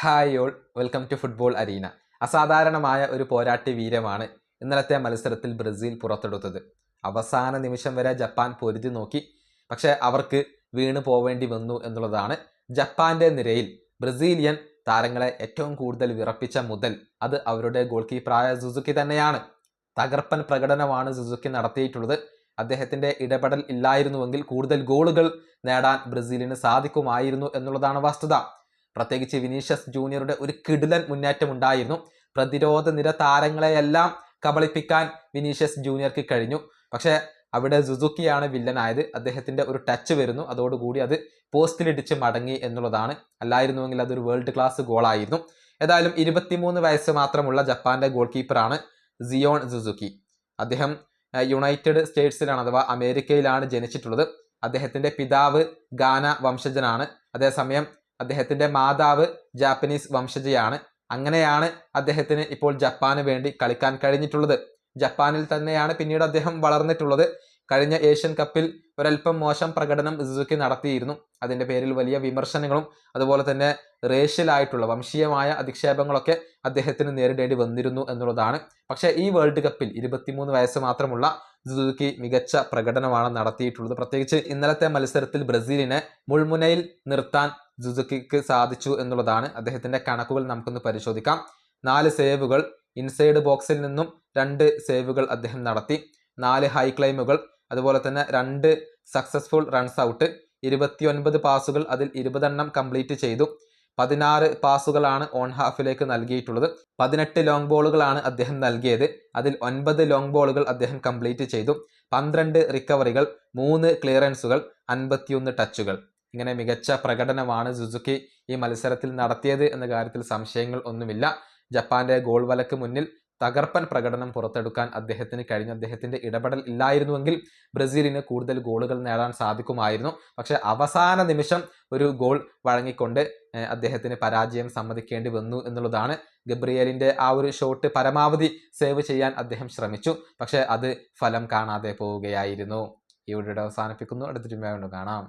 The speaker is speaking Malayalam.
Hi all, welcome to football arena. അസാധാരണമായ ഒരു പോരാട്ട വീര്യമാണ് ഇന്നലത്തെ മത്സരത്തിൽ ബ്രസീൽ പുറത്തെടുത്തത്. അവസാന നിമിഷം വരെ ജപ്പാൻ പൊരുതി നോക്കി, പക്ഷേ അവർക്ക് വീണു പോവേണ്ടി വന്നു എന്നുള്ളതാണ്. ജപ്പാന്റെ നിരയിൽ ബ്രസീലിയൻ താരങ്ങളെ ഏറ്റവും കൂടുതൽ വിറപ്പിച്ച മുതൽ അത് അവരുടെ ഗോൾ കീപ്പറായ സുസുക്കി തന്നെയാണ്. തകർപ്പൻ പ്രകടനമാണ് സുസുക്കി നടത്തിയിട്ടുള്ളത്. അദ്ദേഹത്തിന്റെ ഇടപെടൽ ഇല്ലായിരുന്നുവെങ്കിൽ കൂടുതൽ ഗോളുകൾ നേടാൻ ബ്രസീലിന് സാധിക്കുമായിരുന്നു എന്നുള്ളതാണ് വസ്തുത. പ്രത്യേകിച്ച് വിനീഷ്യസ് ജൂനിയറുടെ ഒരു കിടിലൻ മുന്നേറ്റം ഉണ്ടായിരുന്നു. പ്രതിരോധ നിര താരങ്ങളെയെല്ലാം കബളിപ്പിക്കാൻ വിനീഷ്യസ് ജൂനിയർക്ക് കഴിഞ്ഞു. പക്ഷേ അവിടെ സുസുക്കിയാണ് വില്ലനായത്. അദ്ദേഹത്തിന്റെ ഒരു ടച്ച് വരുന്നു, അതോടുകൂടി അത് പോസ്റ്റിലിടിച്ച് മടങ്ങി എന്നുള്ളതാണ്. അല്ലായിരുന്നുവെങ്കിൽ അതൊരു വേൾഡ് ക്ലാസ് ഗോളായിരുന്നു. ഏതായാലും 23 വയസ്സ് മാത്രമുള്ള ജപ്പാന്റെ ഗോൾ കീപ്പറാണ് സിയോൺ സുസുക്കി. അദ്ദേഹം യുണൈറ്റഡ് സ്റ്റേറ്റ്സിലാണ് അഥവാ അമേരിക്കയിലാണ് ജനിച്ചിട്ടുള്ളത്. അദ്ദേഹത്തിന്റെ പിതാവ് ഗാന വംശജനാണ്. അതേസമയം അദ്ദേഹത്തിന്റെ മാതാവ് ജാപ്പനീസ് വംശജയാണ്. അങ്ങനെയാണ് അദ്ദേഹത്തിന് ഇപ്പോൾ ജപ്പാന് വേണ്ടി കളിക്കാൻ കഴിഞ്ഞിട്ടുള്ളത്. ജപ്പാനിൽ തന്നെയാണ് പിന്നീട് അദ്ദേഹം വളർന്നിട്ടുള്ളത്. കഴിഞ്ഞ ഏഷ്യൻ കപ്പിൽ ഒരൽപ്പം മോശം പ്രകടനം സുസുക്കി നടത്തിയിരുന്നു. അതിന്റെ പേരിൽ വലിയ വിമർശനങ്ങളും അതുപോലെ തന്നെ റേഷ്യലായിട്ടുള്ള വംശീയമായ അധിക്ഷേപങ്ങളൊക്കെ അദ്ദേഹത്തിന് നേരിടേണ്ടി വന്നിരുന്നു എന്നുള്ളതാണ്. പക്ഷേ ഈ വേൾഡ് കപ്പിൽ 23 വയസ്സ് മാത്രമുള്ള സുസുക്കി മികച്ച പ്രകടനമാണ് നടത്തിയിട്ടുള്ളത്. പ്രത്യേകിച്ച് ഇന്നലത്തെ മത്സരത്തിൽ ബ്രസീലിനെ മുൾമുനയിൽ നിർത്താൻ സുസുക്കിക്ക് സാധിച്ചു എന്നുള്ളതാണ്. അദ്ദേഹത്തിന്റെ കണക്കുകൾ നമുക്കൊന്ന് പരിശോധിക്കാം. 4 സേവുകൾ, ഇൻസൈഡ് ബോക്സിൽ നിന്നും 2 സേവുകൾ അദ്ദേഹം നടത്തി, 4 ഹൈ ക്ലൈമുകൾ, അതുപോലെ തന്നെ 2 സക്സസ്ഫുൾ റൺസ് ഔട്ട്, 29 പാസുകൾ, അതിൽ 20 എണ്ണം കംപ്ലീറ്റ് ചെയ്തു. 16 പാസുകളാണ് ഓൺ ഹാഫിലേക്ക് നൽകിയിട്ടുള്ളത്. 18 ലോങ് ബോളുകളാണ് അദ്ദേഹം നൽകിയത്. അതിൽ 9 ലോങ് ബോളുകൾ അദ്ദേഹം കംപ്ലീറ്റ് ചെയ്തു. 12 റിക്കവറികൾ, 3 ക്ലിയറൻസുകൾ, 51 ടച്ചുകൾ. ഇങ്ങനെ മികച്ച പ്രകടനമാണ് സുസുക്കി ഈ മത്സരത്തിൽ നടത്തിയത് എന്ന കാര്യത്തിൽ സംശയങ്ങൾ ഒന്നുമില്ല. ജപ്പാന്റെ ഗോൾ വലക്ക് മുന്നിൽ തകർപ്പൻ പ്രകടനം പുറത്തെടുക്കാൻ അദ്ദേഹത്തിന് കഴിഞ്ഞു. അദ്ദേഹത്തിന്റെ ഇടപെടൽ ഇല്ലായിരുന്നുവെങ്കിൽ ബ്രസീലിന് കൂടുതൽ ഗോളുകൾ നേടാൻ സാധിക്കുമായിരുന്നു. പക്ഷേ അവസാന നിമിഷം ഒരു ഗോൾ വഴങ്ങിക്കൊണ്ട് അദ്ദേഹത്തിന് പരാജയം സമ്മതിക്കേണ്ടി വന്നു എന്നുള്ളതാണ്. ഗബ്രിയേലിന്റെ ആ ഒരു ഷോട്ട് പരമാവധി സേവ് ചെയ്യാൻ അദ്ദേഹം ശ്രമിച്ചു, പക്ഷേ അത് ഫലം കാണാതെ പോവുകയായിരുന്നു. ഈ വീഡിയോ അവസാനിപ്പിക്കുന്നു. അടുത്തൊരു വീഡിയോ കാണാം.